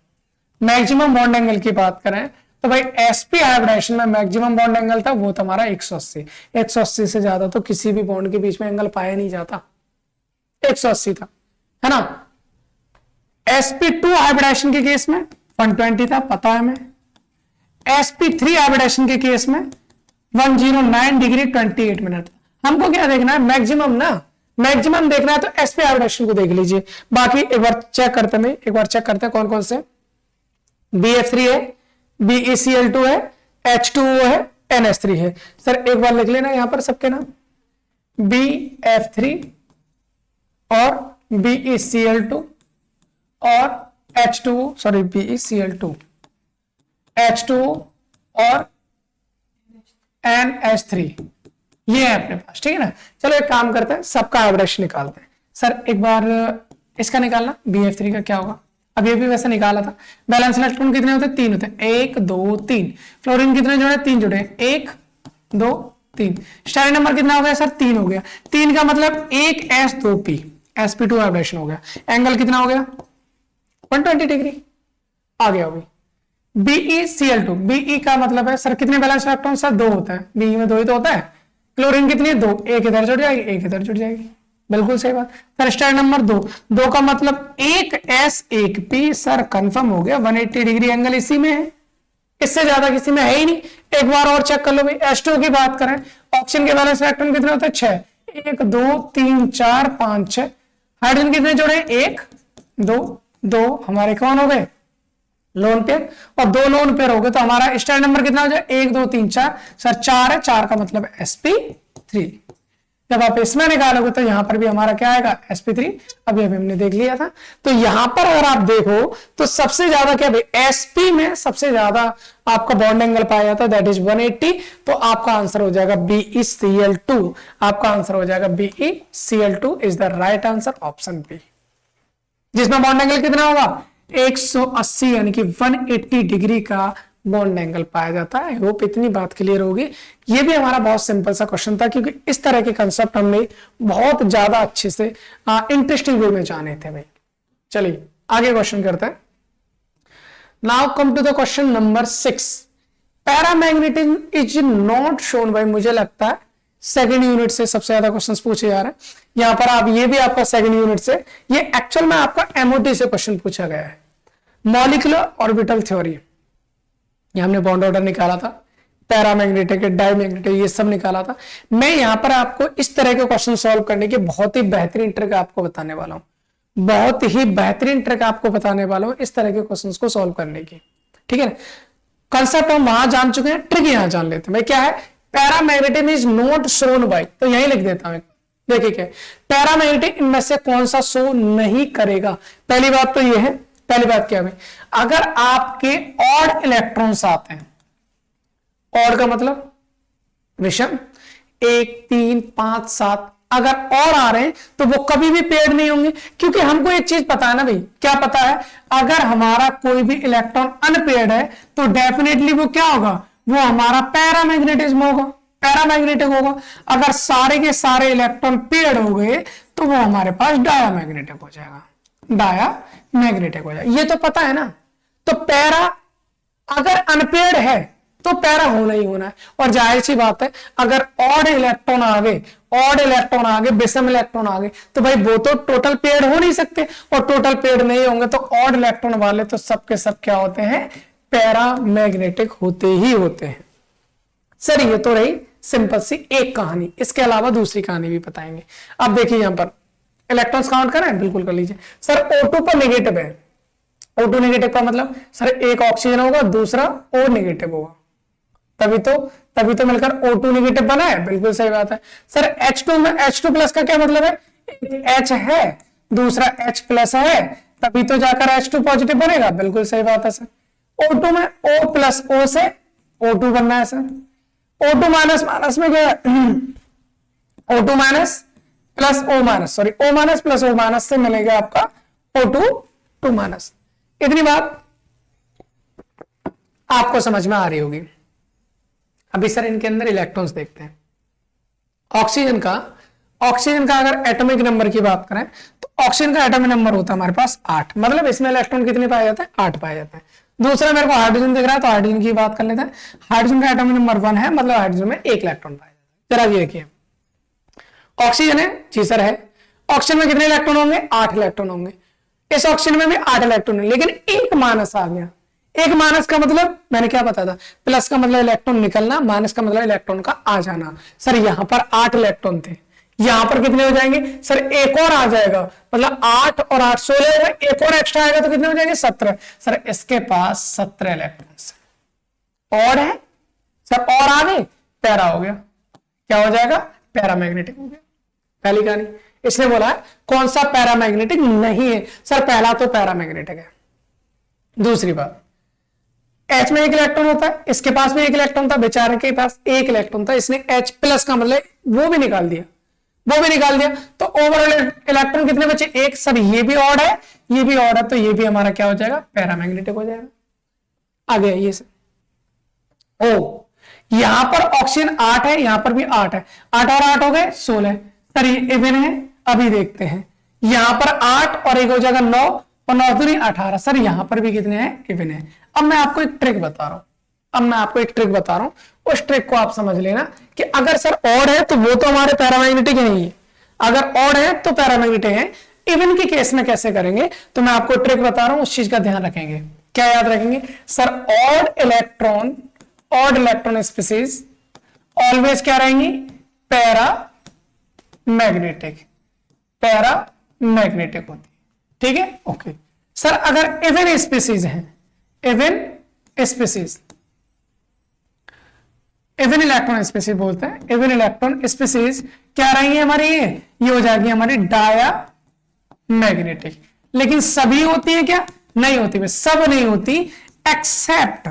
मैक्सिमम बॉन्ड एंगल की बात करें तो भाई sp हाइब्रिडाइजेशन में मैक्सिमम बॉन्ड एंगल था, वो था हमारा 180 से ज्यादा तो किसी भी बॉन्ड के बीच में एंगल पाया नहीं जाता, 180 था, है ना। sp2 हाइब्रिडाइजेशन के केस में 120 था, पता है हमें। sp3 हाइब्रिडाइजेशन के केस में 109 डिग्री 28 मिनट। हमको क्या देखना है? मैक्सिमम ना, मैक्सिमम देखना है तो sp हाइब्रिडाइजेशन को देख लीजिए। बाकी एक बार चेक करते हैं कौन कौन से। BF3 है, BeCl2 है, H2O है, NH3 है। सर एक बार लिख लेना यहां पर सबके नाम, BF3 और BeCl2 और H2 सॉरी BeCl2, H2 और NH3 ये है अपने पास, ठीक है ना। चलो एक काम करते हैं, सबका एवरेज निकालते हैं। सर एक बार इसका निकालना, BF3 का क्या होगा, अब ये भी वैसे निकाला था। बैलेंस इलेक्ट्रॉन कितने होते हैं, 3 होते हैं, 1 2 3। फ्लोरीन कितने जुड़े, 3 जुड़े, 1 2 3। स्टाइल नंबर कितना हो गया सर, 3 हो गया। 3 का मतलब 1s2p, sp2 वाइब्रेशन हो गया। एंगल कितना हो गया, 120 डिग्री आ गया। अभी BeCl2, Be का मतलब है सर कितने बैलेंस इलेक्ट्रॉन, सर 2 होता है, Be में 2 ही तो होता है। क्लोरीन कितनी है, 2, एक इधर जुड़ जाएगी, एक इधर जुड़ जाएगी, बिल्कुल सही बात। सर स्टाइल नंबर 2, 2 का मतलब 1s1p, सर कंफर्म हो गया, 180 डिग्री एंगल इसी में है, इससे ज्यादा किसी में है ही नहीं। एक बार और चेक कर लो भाई, H2 की बात करें, ऑक्सीजन के बैलेंस इलेक्ट्रॉन कितने होते हैं, 6, 1 2 3 4 5 6। हाइड्रोजन कितने जोड़े, 1 2 2, हमारे कौन हो गए, लोन पेयर, और 2 लोन पेयर हो गए, तो हमारा स्टाइल नंबर कितना हो जाए, 1 2 3 4। सर 4 है, 4 का मतलब sp3। जब आप इसमें निकालोगे तो यहां पर भी हमारा क्या आएगा, sp3। अभी हमने देख लिया था। तो यहां पर अगर आप देखो तो सबसे ज्यादा क्या भाई, sp में सबसे ज्यादा आपका बॉन्ड एंगल पाया जाता है, दैट इज 180। तो आपका आंसर हो जाएगा BeCl2, आपका आंसर हो जाएगा BeCl2 is the right answer, option B, जिसमें बॉन्ड एंगल कितना होगा, 180 यानी कि 180 डिग्री का बॉन्ड एंगल पाया जाता है। होप इतनी बात क्लियर होगी। ये भी हमारा बहुत सिंपल सा क्वेश्चन था, क्योंकि इस तरह के कंसेप्ट हमने बहुत ज्यादा अच्छे से इंटरेस्टिंग वे में जाने थे भाई। चलिए आगे क्वेश्चन करते हैं। Now come to the question number 6। Paramagnetism is not shown by, मुझे लगता है सेकंड यूनिट से सबसे ज्यादा क्वेश्चंस पूछे जा रहे हैं यहां पर। आप ये भी आपका सेकंड यूनिट से, ये एक्चुअल में आपका MOT से क्वेश्चन पूछा गया है। मॉलिक्यूलर ऑर्बिटल थ्योरी, ये हमने बॉन्ड ऑर्डर निकाला था, पैरामैग्नेटिक, डायमैग्नेटिक, ये सब निकाला था। मैं यहां पर आपको इस तरह के क्वेश्चन सॉल्व करने की बहुत ही बेहतरीन ट्रिक आपको बताने वाला हूं, बहुत ही बेहतरीन ट्रिक आपको बताने वाला हूं इस तरह के क्वेश्चंस को सॉल्व करने की, ठीक है। कंसेप्ट हम वहां जान चुके हैं, ट्रिक यहां जान लेते हैं भाई। क्या है, paramagnetism is not shown bye, तो यही लिख देता हूं। देखिए क्या, पैरामैग्नेटिक इनमें से कौन सा शो नहीं करेगा। पहली बात तो ये है, पहली बात क्या है, अगर आपके ऑड इलेक्ट्रॉन्स आते हैं, ऑड का मतलब विषम, 1 3 5 7, अगर और आ रहे हैं तो वो कभी भी पेयर्ड नहीं होंगे, क्योंकि हमको एक चीज पता है ना भाई, क्या पता है, अगर हमारा कोई भी इलेक्ट्रॉन अनपेयर्ड है तो डेफिनेटली वो क्या होगा, वो हमारा पैरामैग्नेटिज्म होगा, पैरामैग्नेटिक होगा। अगर सारे के सारे इलेक्ट्रॉन पेयर्ड हो गए तो वो हमारे पास डायामैग्नेटिक हो जाएगा, डायामैग्नेटिक हो जाएगा, ये तो पता है ना। तो पैरा अगर अनपेयर्ड है तो पैरा होना ही होना है, और जाहिर सी बात है अगर ऑड इलेक्ट्रॉन आ गए, ऑड इलेक्ट्रॉन आ गए, विषम इलेक्ट्रॉन आ गए, तो भाई वो तो टोटल पेयर्ड हो नहीं सकते, और टोटल पेयर्ड नहीं होंगे तो ऑड इलेक्ट्रॉन वाले तो सबके सब क्या होते हैं, पैरामैग्नेटिक होते ही होते हैं। सर ये तो रही सिंपल सी एक कहानी, इसके अलावा दूसरी कहानी भी बताएंगे। अब देखिए यहां पर इलेक्ट्रॉन्स काउंट करें, बिल्कुल कर लीजिए। सर O2 पर नेगेटिव है, O2 नेगेटिव का मतलब सर एक ऑक्सीजन होगा, दूसरा O नेगेटिव होगा, तभी तो मिलकर O2 नेगेटिव बना है, बिल्कुल सही बात है। सर H2 में H2 प्लस का क्या मतलब है, H है, दूसरा H प्लस है, तभी तो जाकर H2 पॉजिटिव बनेगा, बिल्कुल सही बात है सर। O2 में O प्लस O से O2 बनना है सर। O2 माइनस माइनस में क्या है, O2 minus plus O minus, sorry O minus plus O minus से मिलेगा आपका O2 2 माइनस। इतनी बात आपको समझ में आ रही होगी। अभी सर इनके अंदर इलेक्ट्रॉन्स देखते हैं। ऑक्सीजन का अगर एटॉमिक नंबर की बात करें तो ऑक्सीजन का एटॉमिक नंबर होता है हमारे पास 8, मतलब इसमें इलेक्ट्रॉन कितने पाए जाते हैं, 8 पाए जाते हैं। दूसरा मेरे को हाइड्रोजन दिख रहा है तो हाइड्रोजन की बात कर लेते हैं। हाइड्रोजन का एटॉमिक नंबर 1 है, मतलब हाइड्रोजन में 1 इलेक्ट्रॉन पाया जाता है। जरा ये देखिए, ऑक्सीजन है, जी सर है, ऑक्सीजन में कितने इलेक्ट्रॉन होंगे, 8 इलेक्ट्रॉन होंगे। इस ऑक्सीजन में भी 8 इलेक्ट्रॉन है, लेकिन एक माइनस आ गया। एक माइनस का मतलब मैंने क्या बताया था, प्लस का मतलब इलेक्ट्रॉन निकलना, माइनस का मतलब इलेक्ट्रॉन का आ जाना। सर यहां पर 8 इलेक्ट्रॉन थे, यहां पर कितने हो जाएंगे सर, एक और आ जाएगा, मतलब 8 और 8 16 होगा, एक और एक्स्ट्रा आएगा तो कितने हो जाएंगे 17। सर इसके पास 17 इलेक्ट्रॉन और है सर, और आगे पैरा हो गया, क्या हो जाएगा, पैरामैग्नेटिक हो गया। पहली कहानी। इसने बोला है कौन सा पैरामैग्नेटिक नहीं है। सर पहला तो पैरामैग्नेटिक है। दूसरी बात, H में एक इलेक्ट्रॉन होता है, इसके पास भी एक इलेक्ट्रॉन था, बेचारे के पास एक इलेक्ट्रॉन था, इसने H प्लस का मतलब वो भी निकाल दिया, तो ओवरऑल इलेक्ट्रॉन कितने बचे? एक। सर ये भी ऑड है, ये भी ऑड है, तो ये भी हमारा क्या हो जाएगा? पैरामैग्नेटिक हो जाएगा। आगे आइए सर। ओ यहां पर ऑक्सीजन 8 है, यहां पर भी 8 है, 8 और 8 हो गए 16। सर ये इवन है, अभी देखते हैं। यहां पर 8 और एक हो जाएगा 9 और 9 दूनी 18। सर यहां पर भी कितने हैं? इवन है। अब मैं आपको एक ट्रिक बता रहा हूं, उस ट्रिक को आप समझ लेना कि अगर सर ऑड है तो वो तो हमारे पैरामैग्नेटिक है ही, अगर ऑड है तो पैरामैग्नेटिक है। इवन के केस में कैसे करेंगे? तो मैं आपको ट्रिक बता रहा हूं, उस चीज का ध्यान रखेंगे। क्या याद रखेंगे? Sir odd electron species always क्या रहेंगी? पैरामैग्नेटिक होती है। ठीक है, ओके। सर अगर इवन स्पीसीज है, इवन इलेक्ट्रॉन स्पीसीज बोलते हैं, इवन इलेक्ट्रॉन स्पीसीज क्या रहेंगी हमारी? ये हो जाएगी हमारी डायामैग्नेटिक। लेकिन सभी होती है क्या? नहीं होती, सब नहीं होती, एक्सेप्ट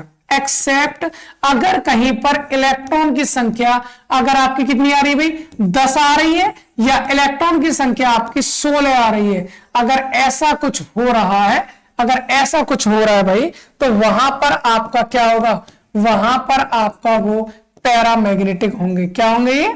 अगर कहीं पर इलेक्ट्रॉन की संख्या अगर आपकी कितनी आ रही है भाई? 10 आ रही है, या इलेक्ट्रॉन की संख्या आपकी 16 आ रही है। अगर ऐसा कुछ हो रहा है भाई, तो वहां पर आपका क्या होगा? वहां पर आपका वो पैरामैग्नेटिक होंगे। क्या होंगे? ये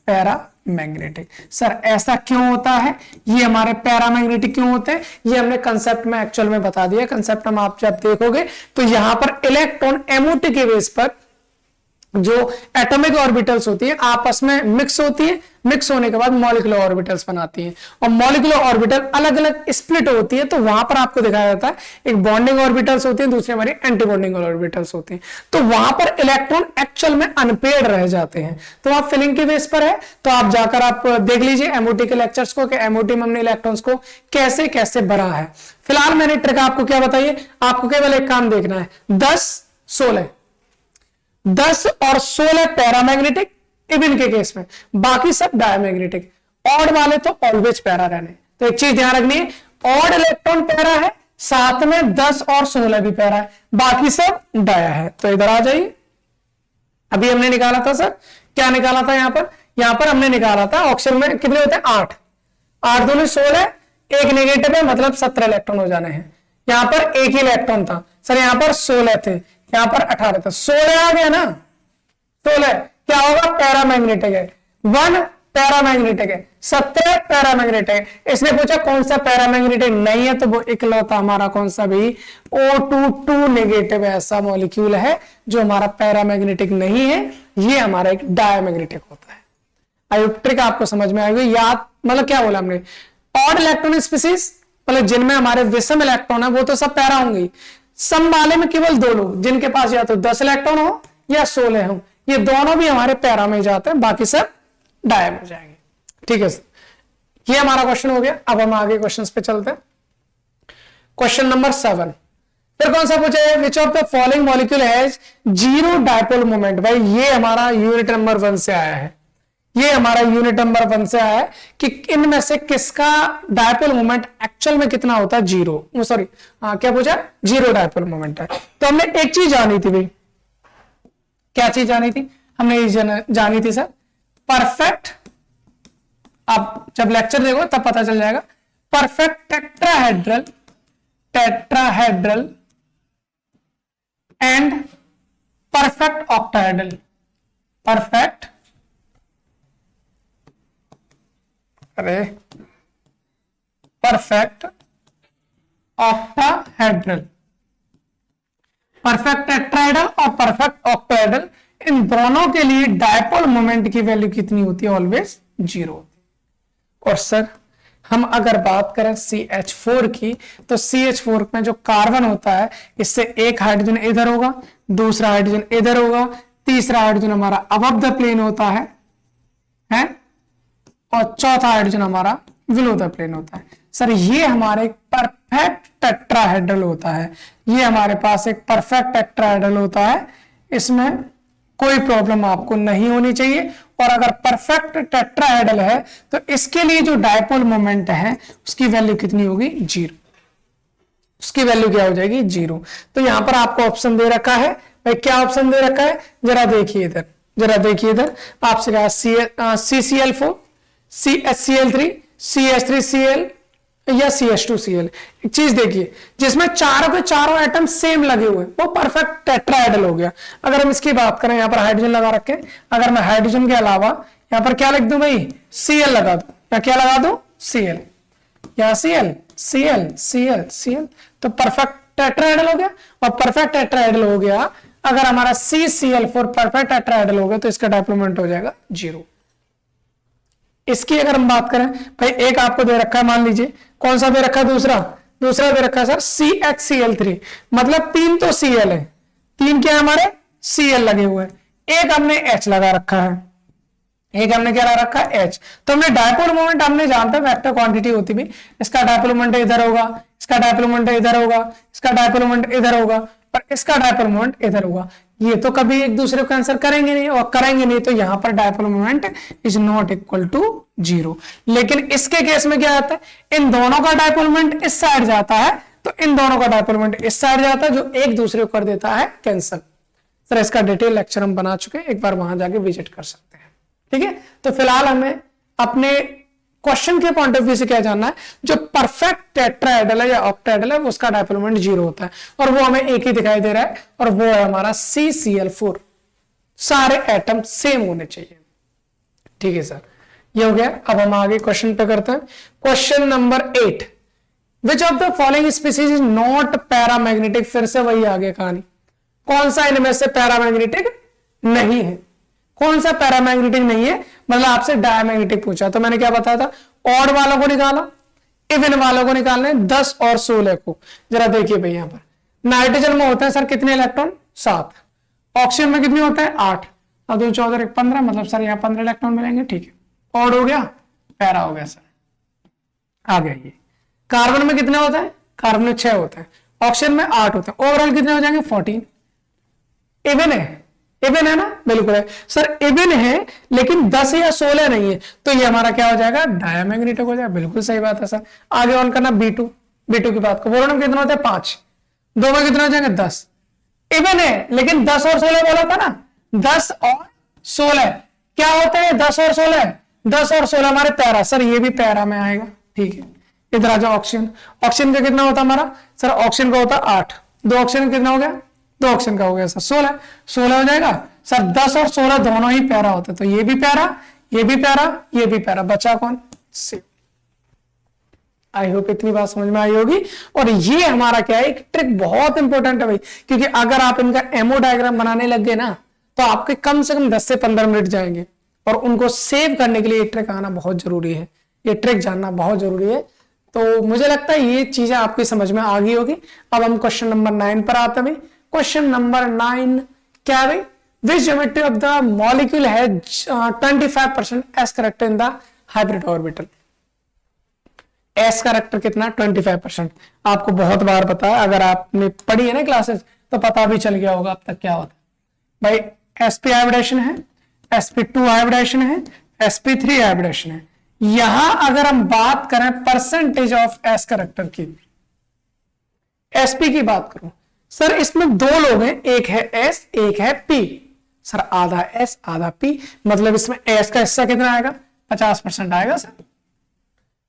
पैरामैग्नेटिक। सर ऐसा क्यों होता है? ये हमारे पैरामैग्नेटिक क्यों होते हैं? ये हमने कंसेप्ट में एक्चुअल में बता दिया। कंसेप्ट हम आप जब देखोगे तो यहां पर इलेक्ट्रॉन एमओटी के बेस पर जो एटॉमिक ऑर्बिटल्स होती है आपस में मिक्स होती है, मिक्स होने के बाद मॉलिक्यूलर ऑर्बिटल्स बनाती हैं, और मॉलिक्यूलर ऑर्बिटल अलग अलग स्प्लिट होती है। तो वहां पर आपको दिखाया जाता है एक बॉन्डिंग ऑर्बिटल्स होती है, दूसरी हमारी एंटी बॉन्डिंग ऑर्बिटल्स होती हैं। तो वहां पर इलेक्ट्रॉन एक्चुअल में अनपेयर्ड रह जाते हैं। तो आप फिलिंग के बेस पर है, तो आप जाकर आप देख लीजिए एमओटी के लेक्चर्स को कि एमओटी में हमने इलेक्ट्रॉन्स को कैसे कैसे भरा है। फिलहाल मैंने ट्रिक आपको क्या बताइए, आपको केवल एक काम देखना है, 10 और 16 पैरामैग्नेटिक इवन के केस में, बाकी सब डायमैग्नेटिक। ऑड वाले तो ऑलवेज पैरा रहने। तो एक चीज ध्यान रखनी है, ऑड इलेक्ट्रॉन पैरा है, साथ में 10 और 16 भी पैरा है, बाकी सब डाया है। तो इधर आ जाइए। अभी हमने निकाला था सर, क्या निकाला था? यहां पर हमने निकाला था ऑक्सीजन में कितने होते हैं? 8 दूनी 16, एक नेगेटिव है, मतलब 17 इलेक्ट्रॉन हो जाने हैं। यहां पर एक ही इलेक्ट्रॉन था सर, यहां पर 16 थे, यहां पर 18 था, 16 आ गया ना। 16 क्या होगा? पैरामैग्नेटिक है। 1 पैरामैग्नेटिक है, 17 पैरामैग्नेटिक है। इसने पूछा कौन सा पैरामैग्नेटिक नहीं है, तो वो इकलौता हमारा कौन सा भी? O22 नेगेटिव ऐसा मॉलिक्यूल है जो हमारा पैरामैग्नेटिक नहीं है, ये हमारा एक डायमैग्नेटिक होता है। आई होप ट्रिक आपको समझ में आएगी। याद मतलब क्या बोला हमने? ऑड इलेक्ट्रॉन स्पीसीज मतलब जिनमें हमारे विषम इलेक्ट्रॉन है वो तो सब पैरा होंगे। सम वाले में केवल 2 लोग जिनके पास या तो 10 इलेक्ट्रॉन हो या 16 हो, ये दोनों भी हमारे पैरा में जाते हैं, बाकी सब डाया में जाएंगे। ठीक है सर, ये हमारा क्वेश्चन हो गया। अब हम आगे क्वेश्चंस पे चलते हैं। क्वेश्चन नंबर 7 फिर कौन सा पूछा है? Which of the following molecule has 0 dipole moment. भाई ये हमारा यूनिट नंबर 1 से आया है, ये हमारा यूनिट नंबर 1 से आया है कि इनमें से किसका डायपोल मोमेंट एक्चुअल में कितना होता है? 0। सॉरी क्या पूछा? 0 डायपोल मोमेंट है। तो हमने एक चीज जानी थी भाई, क्या चीज जानी थी? हमने ये जानी थी सर परफेक्ट, आप जब लेक्चर देखो तब पता चल जाएगा, perfect tetrahedral and perfect octahedral. Perfect octahedral, perfect tetrahedral और परफेक्ट ऑक्टाहेड्रल, इन दोनों के लिए डायपोल मोमेंट की वैल्यू कितनी होती है? ऑलवेज 0। और सर हम अगर बात करें CH4 की, तो CH4 में जो कार्बन होता है, इससे एक हाइड्रोजन इधर होगा, दूसरा हाइड्रोजन इधर होगा, तीसरा हाइड्रोजन हमारा अबव द प्लेन होता है और चौथा हाइड्रोजन हमारा बिलो द प्लेन होता है। सर ये हमारे परफेक्ट टेट्राहेड्रल होता है, ये हमारे पास एक परफेक्ट टेट्राहेड्रल होता है, इसमें कोई प्रॉब्लम आपको नहीं होनी चाहिए। और अगर परफेक्ट टेट्राहेड्रल है तो इसके लिए जो डायपोल मोमेंट है उसकी वैल्यू कितनी होगी? 0। उसकी वैल्यू क्या हो जाएगी? 0। तो यहां पर आपको ऑप्शन दे रखा है भाई, क्या ऑप्शन दे रखा है जरा देखिए इधर, जरा देखिए इधर। आपसे कहा CCl4, CHCl3, CH3Cl या CH2Cl। एक चीज देखिए, जिसमें चारों के चारों एटम सेम लगे हुए वो परफेक्ट टेट्राहेड्रल हो गया। अगर हम इसकी बात करें, यहां पर हाइड्रोजन लगा रखे, अगर मैं हाइड्रोजन के अलावा यहां पर क्या लिख दूं भाई? Cl लगा दूं, या क्या लगा दूं? Cl, या Cl, तो परफेक्ट टेट्राहेड्रल हो गया। और परफेक्ट टेट्राहेड्रल हो गया, अगर हमारा CCl4 परफेक्ट टेट्राहेड्रल हो गया तो इसका डायपोल मोमेंट हो जाएगा 0। इसकी अगर हम बात करें भाई, एक आपको दे रखा है, मान लीजिए कौन सा दे रखा है? दूसरा दे रखा है सर CHCl3, मतलब 3 तो Cl है, 3 क्या है हमारे? Cl लगे हुए हैं, एक हमने H लगा रखा है, एक हमने क्या लगा रखा है? H। तो हमने डायपोल मोमेंट हमने जानते हैं वेक्टर क्वांटिटी होती भी, इसका डायपोल मोमेंट इधर होगा, इसका डायपोल मोमेंट इधर होगा, इसका डायपोल मोमेंट इधर होगा, और इसका डायपोल मोमेंट इधर होगा। ये तो कभी एक दूसरे को कैंसिल करेंगे नहीं, और करेंगे नहीं तो यहां पर dipole moment is not equal to 0। लेकिन इसके केस में क्या आता है? इन दोनों का डायपोल मोमेंट इस साइड जाता है, तो इन दोनों का डायपोल मोमेंट इस साइड जाता है, जो एक दूसरे को कर देता है कैंसिल। सर इसका डिटेल लेक्चर हम बना चुके हैं, एक बार वहां जाके विजिट कर सकते हैं, ठीक है। तो फिलहाल हमें अपने क्वेश्चन के पॉइंट ऑफ व्यू से क्या जानना है, जो परफेक्ट टेट्राहेड्रल है या ऑक्टाहेड्रल है उसका डायपोल मोमेंट 0 होता है, और वो हमें एक ही दिखाई दे रहा है, और वो है हमारा CCl4। सारे एटम सेम होने चाहिए, ठीक है सर, ये हो गया। अब हम आगे क्वेश्चन पे करते हैं। Question number 8, which of the following species is not paramagnetic? फिर से वही आगे कहानी, कौन सा इनमें से पैरामैग्नेटिक नहीं है? कौन सा पैरामैग्नेटिक नहीं है? मतलब आपसे डायमैग्नेटिक पूछा, तो मैंने क्या बताया था? ऑड वालों को निकाला, इवन वालों को निकालने 10 और 16 को। जरा देखिए भाई, यहां पर नाइट्रोजन में होता है सर कितने इलेक्ट्रॉन? 7। ऑक्सीजन में कितने होता है? 8। और 2 14 1 15, मतलब सर यहाँ 15 इलेक्ट्रॉन मिलेंगे, ठीक है। ऑड हो गया, पैरा हो गया सर, आ गया ये। कार्बन में कितने होता है? कार्बन में 6 होता है, ऑक्सीजन में 8 होता है, ओवरऑल कितने हो जाएंगे? 14। इवन है, इवन है ना? बिल्कुल है सर, इवन है, लेकिन 10 या 16 नहीं है, तो ये हमारा क्या हो जाएगा? डायमैग्नेटिक हो जाएगा। बिल्कुल सही बात है सर। आगे ऑन करना B2, B2 की बात को, बोलो कितना होता है? 5, 2 में कितना हो जाएंगे? 10। इवन है, लेकिन 10 और 16 बोला था ना, 10 और 16 क्या होता है? 10 और 16, 10 और 16 हमारे पैरा, सर ये भी पैरा में आएगा, ठीक है। इधर आ जाओ ऑक्सीजन, ऑक्सीजन का कितना होता है हमारा? सर ऑक्सीजन का होता है 8, 2 ऑक्सीजन कितना हो गया? 2 ऑक्सीजन का हो गया सर 16, 16 हो जाएगा सर। 10 और 16 दोनों ही पैरा होते, तो ये भी पैरा, ये भी पैरा, ये भी पैरा, बचा कौन? सी। आई होप इतनी बात समझ में आई होगी। और ये हमारा क्या है, एक ट्रिक बहुत इंपॉर्टेंट है भाई, क्योंकि अगर आप इनका एमओ डायग्राम बनाने लग गए ना, तो आपके कम से कम 10 से 15 मिनट जाएंगे, और उनको सेव करने के लिए ये ट्रिक आना बहुत जरूरी है, ये ट्रिक जानना बहुत जरूरी है। तो मुझे लगता है ये चीजें आपकी समझ में आ गई होगी। अब हम क्वेश्चन नंबर 9 पर आते हैं। क्वेश्चन नंबर 9 क्या है भाई? Which geometry of the molecule has 25% s character in the hybrid orbital? s character कितना? 25%। आपको बहुत बार पता है, अगर आपने पढ़ी है ना क्लासेस, तो पता भी चल गया होगा अब तक क्या होता है भाई। sp हाइब्रिडेशन है, sp2 हाइब्रिडेशन है, sp3 हाइब्रिडेशन है। यहां अगर हम बात करें परसेंटेज ऑफ s कैरेक्टर की, sp की बात करूं सर, इसमें 2 लोग हैं, एक है s, एक है p। सर आधा s आधा p, मतलब इसमें s का हिस्सा कितना आएगा? 50% आएगा सर।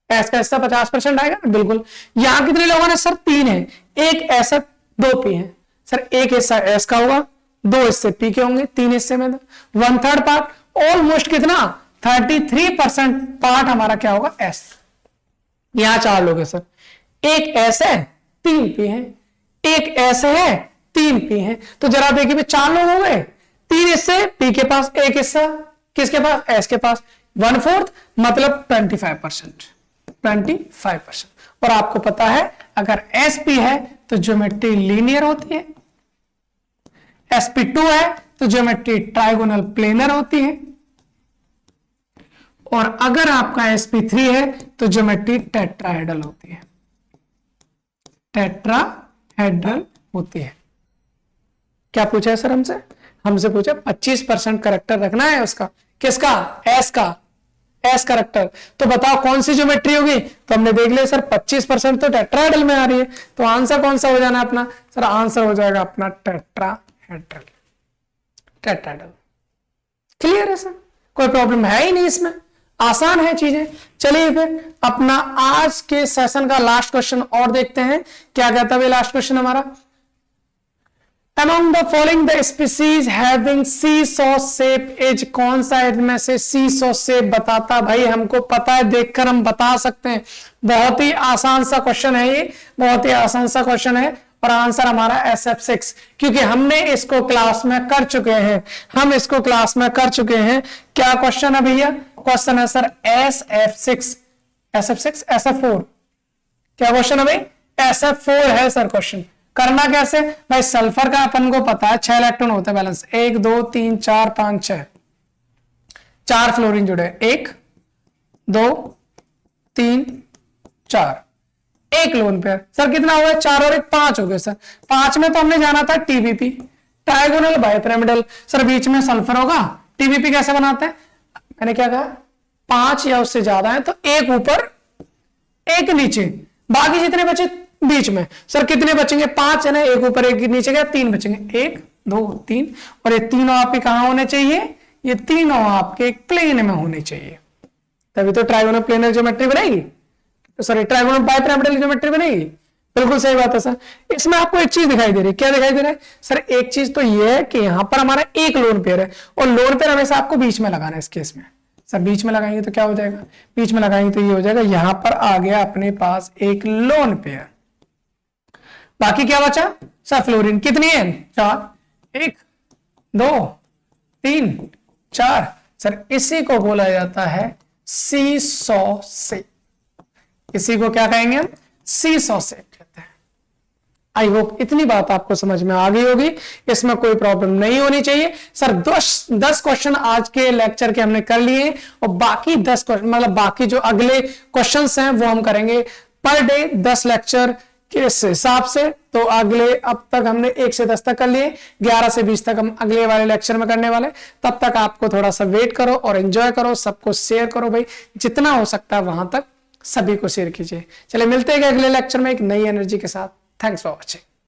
s का हिस्सा 50% आएगा, बिल्कुल। यहां कितने लोगों ने? सर 3 है, एक s है, 2 p है। सर एक हिस्सा s का होगा, 2 हिस्से p के होंगे, 3 हिस्से में 1/3 पार्ट, ऑलमोस्ट कितना? 33% पार्ट हमारा क्या होगा? s। यहां 4 लोग हैं सर, एक s है, 3 p है, एक s है, 3 p है। तो जरा देखिए भाई, 4 लोग हो गए, 3 हिस्से p के पास, एक हिस्सा किसके पास? s के पास, 1/4 मतलब 25%, 25%। और आपको पता है अगर sp है तो ज्योमेट्री लीनियर होती है, sp2 है तो ज्योमेट्री ट्राइगोनल प्लेनर होती है, और अगर आपका sp3 है तो ज्योमेट्री टेट्राहेड्रल होती है, टेट्राहेड्रल होती है। क्या पूछा है सर हमसे? हमसे पूछा 25% करेक्टर रखना है उसका, किसका? एस का, एस करेक्टर। तो बताओ कौन सी ज्योमेट्री होगी? तो हमने देख लिया सर 25% तो टेट्राहेड्रल में आ रही है, तो आंसर कौन सा हो जाना अपना? सर आंसर हो जाएगा अपना टेट्राहेड्रल, टेट्राहेड्रल। क्लियर है सर, कोई प्रॉब्लम है ही नहीं इसमें, आसान है चीजें। चलिए फिर अपना आज के सेशन का लास्ट क्वेश्चन और देखते हैं क्या कहता है लास्ट क्वेश्चन हमारा। Among the following the species having seesaw shape is, कौन सा इनमें से seesaw shape बताता? भाई हमको पता है, देखकर हम बता सकते हैं। बहुत ही आसान सा क्वेश्चन है ये, बहुत ही आसान सा क्वेश्चन है और आंसर हमारा SF6, क्योंकि हमने इसको क्लास में कर चुके हैं, हम इसको क्लास में कर चुके हैं। क्या क्वेश्चन है भैया? क्वेश्चन है सर SF6, SF6, SF4। क्या क्वेश्चन है भाई? SF4 है सर क्वेश्चन। करना कैसे भाई? सल्फर का अपन को पता है 6 इलेक्ट्रॉन होते हैं बैलेंस, 1 2 3 4 5 6, 4 फ्लोरीन जुड़े, 1 2 3 4, एक लोन पेयर। सर कितना हुआ? 4 और 1 5 हो गए सर। 5 में तो हमने जाना था TBP, ट्राइगोनल बाइपिरामिडल। सर बीच में सल्फर होगा, TBP कैसे बनाते हैं? मैंने क्या कहा? 5 या उससे ज्यादा है तो एक ऊपर एक नीचे, बाकी जितने बचे बीच में। सर कितने बचेंगे? 5 है ना, एक ऊपर एक नीचे गया, 3 बचेंगे, 1 2 3, और ये तीनों आपके कहां होने चाहिए? ये तीनों आपके प्लेन में होने चाहिए, तभी तो ट्राइगोनल प्लेनर ज्योमेट्री बनेगी, सॉरी ट्राइगोनल बाइपिरामिडल ज्योमेट्री बनेगी। बिल्कुल सही बात है सर। इसमें आपको एक चीज दिखाई दे रही है, क्या दिखाई दे रहा है सर? एक चीज तो ये है कि यहां पर हमारा एक लोन पेयर है, और लोन पेयर हमेशा आपको बीच में लगाना है। इस केस में सर बीच में लगाएंगे तो क्या हो जाएगा? बीच में लगाएंगे तो ये हो जाएगा, यहां पर आ गया अपने पास एक लोन पेयर। बाकी क्या बचा सर? फ्लोरीन कितनी है? 4, 1 2 3 4। सर इसी को बोला जाता है सीसॉ शेप। इसी को क्या कहेंगे हम? सीसॉ शेप कहते हैं। आई होप इतनी बात आपको समझ में आ गई होगी, इसमें कोई प्रॉब्लम नहीं होनी चाहिए। सर 10 क्वेश्चन आज के लेक्चर के हमने कर लिए, और बाकी 10 क्वेश्चन मतलब बाकी जो अगले क्वेश्चंस हैं वो हम करेंगे पर डे 10 लेक्चर के हिसाब से। तो अगले अब तक हमने 1 से 10 तक कर लिए, 11 से 20 तक हम अगले वाले लेक्चर में करने वाले। तब तक आपको थोड़ा सा वेट करो और एंजॉय करो, सबको शेयर करो भाई, जितना हो सकता है वहां तक सभी को शेयर कीजिए। चलिए मिलते हैं अगले लेक्चर में एक नई एनर्जी के साथ। Thanks for watching.